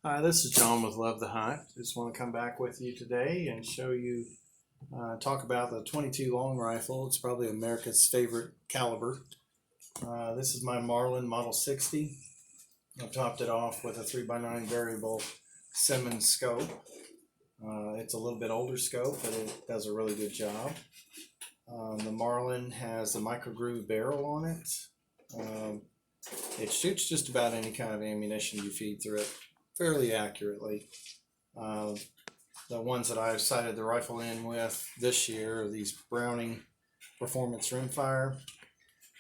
Hi, this is John with Love the Hunt. Just want to come back with you today and show you, talk about the 22 long rifle. It's probably America's favorite caliber. This is my Marlin Model 60. I've topped it off with a 3x9 variable Simmons scope. It's a little bit older scope, but it does a really good job. The Marlin has a micro groove barrel on it. It shoots just about any kind of ammunition you feed through it fairly accurately. The ones that I've sighted the rifle in with this year are these Browning Performance Rimfire.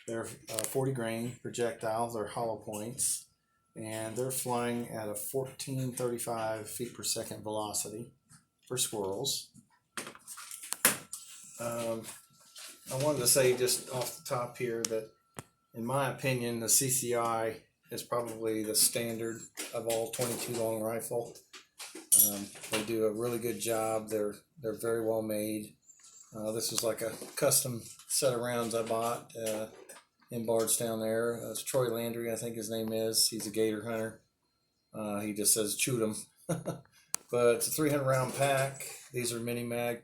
They're 40 grain projectiles, they're hollow points, and they're flying at a 1435 feet per second velocity for squirrels. I wanted to say just off the top here that in my opinion the CCI is probably the standard of all 22 long rifle. They do a really good job. They're very well made. This is like a custom set of rounds I bought in Bardstown there. It's Troy Landry, I think his name is. He's a gator hunter. He just says shoot 'em. But it's a 300 round pack. These are mini mag.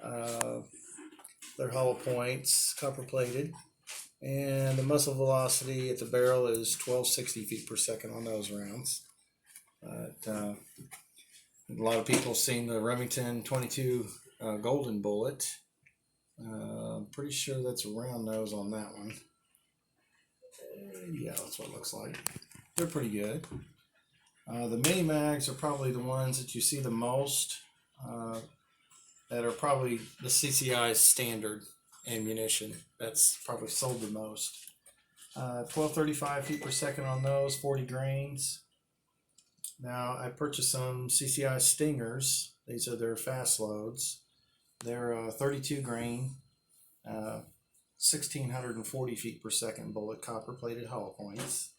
They're hollow points, copper plated. And the muzzle velocity at the barrel is 1260 feet per second on those rounds. A lot of people have seen the Remington 22 Golden Bullet. I'm pretty sure that's a round nose on that one. Yeah, that's what it looks like. They're pretty good. The mini mags are probably the ones that you see the most, that are probably the CCI's standard ammunition. That's probably sold the most. 1235 feet per second on those, 40 grains. Now I purchased some CCI Stingers. These are their fast loads. They're 32 grain, 1640 feet per second bullet, copper plated hollow points,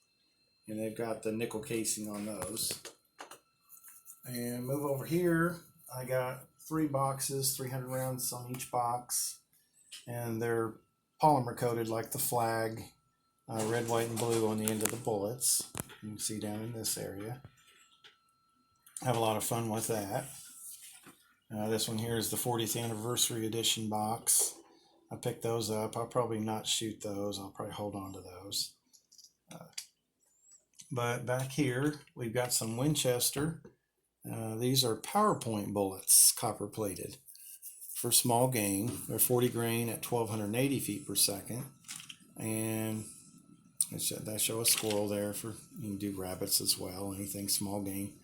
and they've got the nickel casing on those. And move over here, I got 3 boxes, 300 rounds on each box, and they're polymer coated like the flag, red, white, and blue on the end of the bullets. You can see down in this area. Have a lot of fun with that. This one here is the 40th anniversary edition box. I picked those up. I'll probably not shoot those. I'll probably hold on to those. But back here, we've got some Winchester. These are PowerPoint bullets, copper plated, for small game. They're 40 grain at 1280 feet per second. And that show a squirrel there. For you can do rabbits as well, anything small game.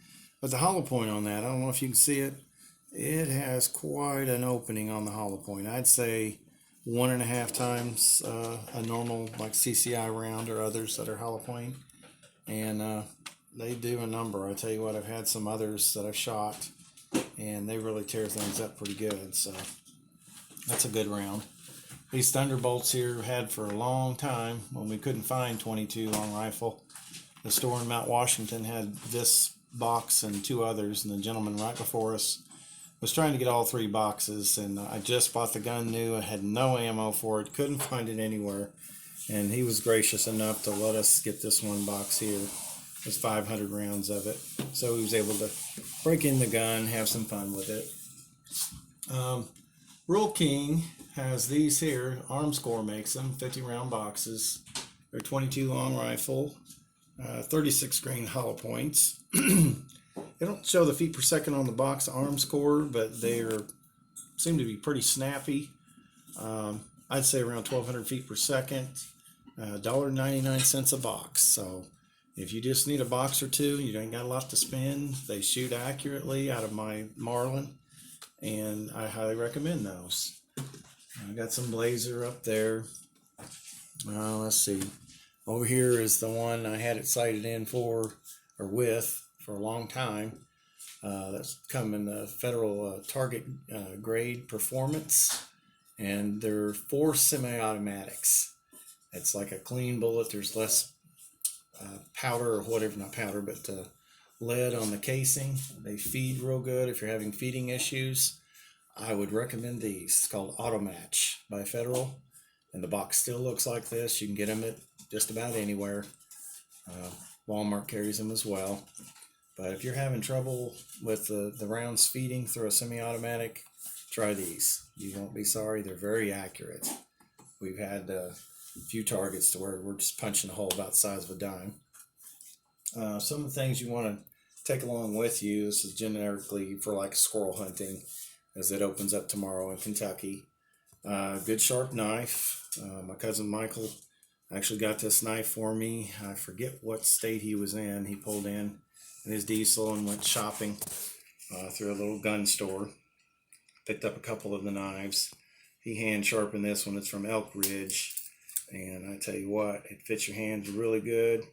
But the hollow point on that, I don't know if you can see it, it has quite an opening on the hollow point. I'd say 1.5 times a normal like CCI round or others that are hollow point. And they do a number. I tell you what, I've had some others that I've shot and they really tear things up pretty good. So that's a good round. These Thunderbolts here had for a long time when we couldn't find 22 long rifle. The store in Mount Washington had this box and 2 others, and the gentleman right before us was trying to get all 3 boxes, and I just bought the gun new. I had no ammo for it, couldn't find it anywhere, and he was gracious enough to let us get this one box here. There's 500 rounds of it, so he was able to break in the gun, have some fun with it. Rural King has these here. Armscore makes them, 50 round boxes. They're 22 long rifle, 36 grain hollow points. They don't show the feet per second on the box Armscore, but they seem to be pretty snappy. I'd say around 1200 feet per second, $1.99 a box. So if you just need a box or two, you ain't got a lot to spend. They shoot accurately out of my Marlin, and I highly recommend those. I got some Blazer up there. Let's see. Over here is the one I had it sighted in for, or with, for a long time. That's come in the federal target grade performance, and they're 4 semi-automatics. It's like a clean bullet. There's less powder or whatever, not powder, but lead on the casing. They feed real good if you're having feeding issues. I would recommend these. It's called Auto Match by Federal, and the box still looks like this. You can get them at just about anywhere. Walmart carries them as well. But if you're having trouble with the rounds feeding through a semi-automatic, try these. You won't be sorry. They're very accurate. We've had a few targets to where we're just punching a hole about the size of a dime. Some of the things you want to take along with you, this is generically for like squirrel hunting, as it opens up tomorrow in Kentucky. Good sharp knife. My cousin Michael actually got this knife for me. I forget what state he was in. He pulled in his diesel and went shopping through a little gun store. Picked up a couple of the knives. He hand sharpened this one. It's from Elk Ridge. And I tell you what, it fits your hands really good.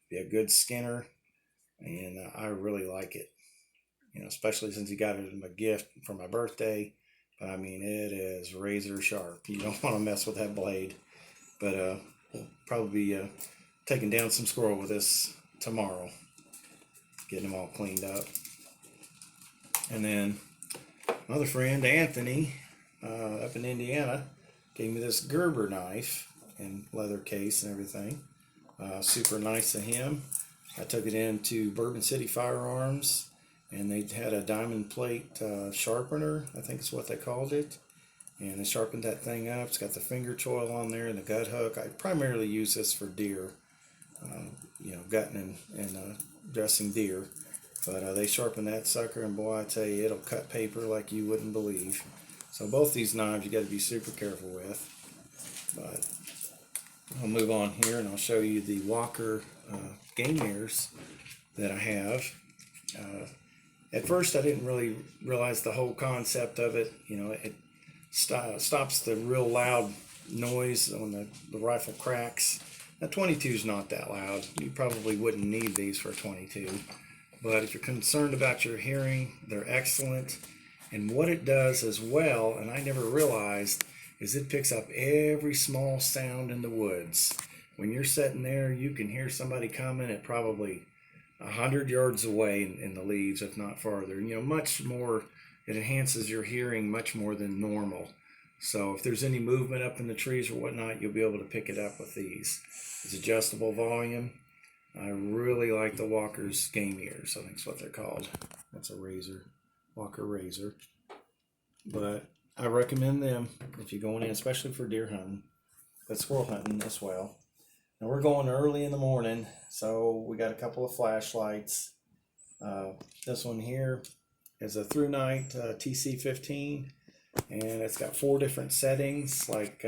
Be a good skinner. And I really like it. You know, especially since he got it as a gift for my birthday. But I mean, it is razor sharp. You don't want to mess with that blade. But we'll probably be taking down some squirrel with this tomorrow. Getting them all cleaned up. And then my other friend, Anthony, up in Indiana, gave me this Gerber knife in leather case and everything. Super nice of him. I took it into Bourbon City Firearms, and they had a diamond plate sharpener, I think is what they called it. And they sharpened that thing up. It's got the finger choil on there and the gut hook. I primarily use this for deer, you know, gutting and dressing deer. But they sharpened that sucker, and boy, I tell you, it'll cut paper like you wouldn't believe. So both these knives you got to be super careful with. But I'll move on here and I'll show you the Walker game ears that I have. At first I didn't really realize the whole concept of it. You know, it stops the real loud noise when the rifle cracks. Now 22 is not that loud. You probably wouldn't need these for a 22. But if you're concerned about your hearing, they're excellent. And what it does as well, and I never realized, is it picks up every small sound in the woods. When you're sitting there, you can hear somebody coming at probably 100 yards away in the leaves, if not farther. You know, much more, it enhances your hearing much more than normal. So if there's any movement up in the trees or whatnot, you'll be able to pick it up with these. It's adjustable volume. I really like the Walker's game ears. I think that's what they're called. That's a razor, Walker razor. But I recommend them if you're going in, especially for deer hunting, but squirrel hunting as well. Now we're going early in the morning, so we got a couple of flashlights. This one here is a through night TC15, and it's got 4 different settings, like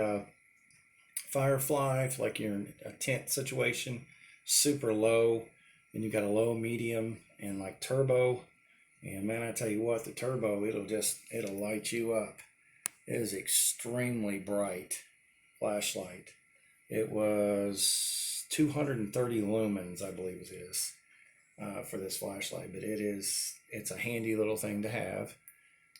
firefly, like you're in a tent situation, super low, and you got a low, medium, and like turbo. And man, I tell you what, the turbo, it'll light you up. It is extremely bright flashlight. It was 230 lumens, I believe it is, for this flashlight. But it's a handy little thing to have.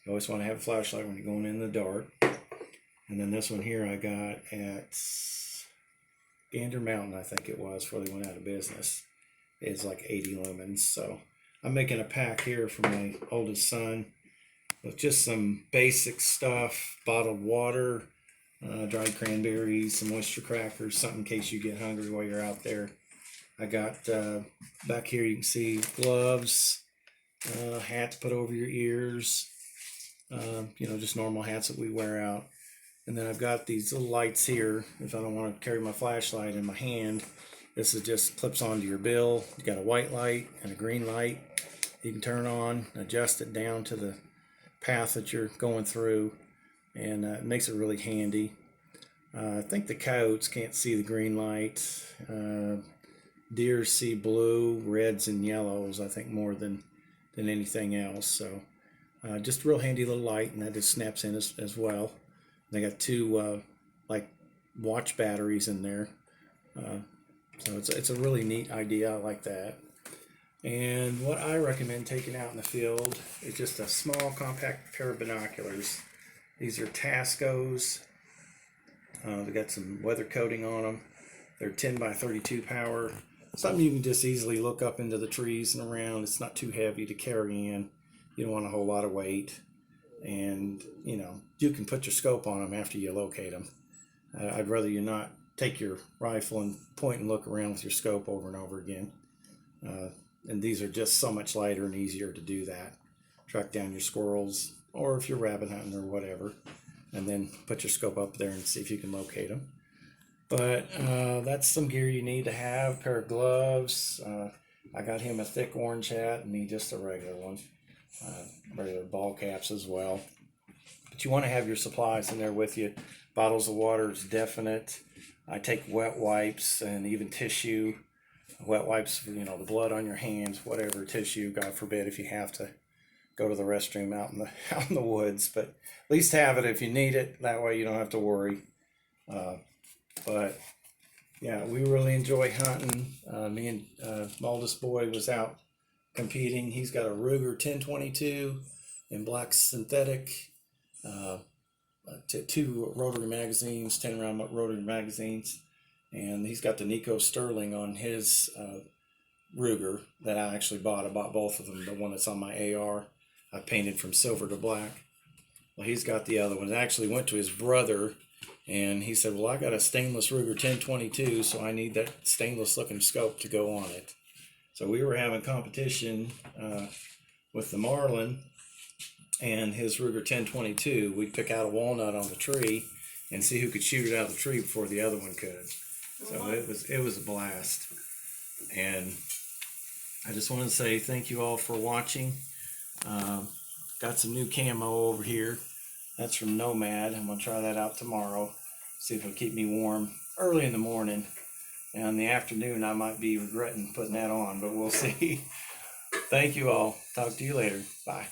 You always want to have a flashlight when you're going in the dark. And then this one here I got at Gander Mountain, I think it was, before they went out of business. It's like 80 lumens. So I'm making a pack here for my oldest son with just some basic stuff: bottled water, dried cranberries, some oyster crackers, something in case you get hungry while you're out there. I got back here, you can see gloves, hat to put over your ears, you know, just normal hats that we wear out. And then I've got these little lights here if I don't want to carry my flashlight in my hand. This is just clips onto your bill. You got a white light and a green light. You can turn on, adjust it down to the path that you're going through, and it makes it really handy. I think the coyotes can't see the green light. Deer see blue, reds, and yellows, I think, more than anything else. So just a real handy little light, and that just snaps in as well. They got 2 like watch batteries in there. So it's a really neat idea. I like that. And what I recommend taking out in the field is just a small compact pair of binoculars. These are Tascos. They got some weather coating on them. They're 10 by 32 power. Something you can just easily look up into the trees and around. It's not too heavy to carry in. You don't want a whole lot of weight. And, you know, you can put your scope on them after you locate them. I'd rather you not take your rifle and point and look around with your scope over and over again. and these are just so much lighter and easier to do that. Track down your squirrels, or if you're rabbit hunting or whatever, and then put your scope up there and see if you can locate them. But that's some gear you need to have. A pair of gloves. I got him a thick orange hat, and he just a regular one. Regular ball caps as well. But you want to have your supplies in there with you. Bottles of water is definite. I take wet wipes and even tissue. Wet wipes for, the blood on your hands, whatever, tissue, God forbid, if you have to go to the restroom out in the woods. But at least have it if you need it. That way you don't have to worry. But yeah, we really enjoy hunting. Me and my oldest boy was out competing. He's got a Ruger 1022 in black synthetic, two rotary magazines, 10 round rotary magazines, and he's got the Nico Sterling on his Ruger that I actually bought. I bought both of them. The one that's on my AR, I painted from silver to black. Well, he's got the other one. It actually went to his brother. And he said, well, I got a stainless Ruger 1022, so I need that stainless looking scope to go on it. So we were having competition with the Marlin and his Ruger 1022. We'd pick out a walnut on the tree and see who could shoot it out of the tree before the other one could. So it was a blast. And I just want to say thank you all for watching. Got some new camo over here. That's from Nomad. I'm going to try that out tomorrow. See if it'll keep me warm early in the morning. And in the afternoon, I might be regretting putting that on, but we'll see. Thank you all. Talk to you later. Bye.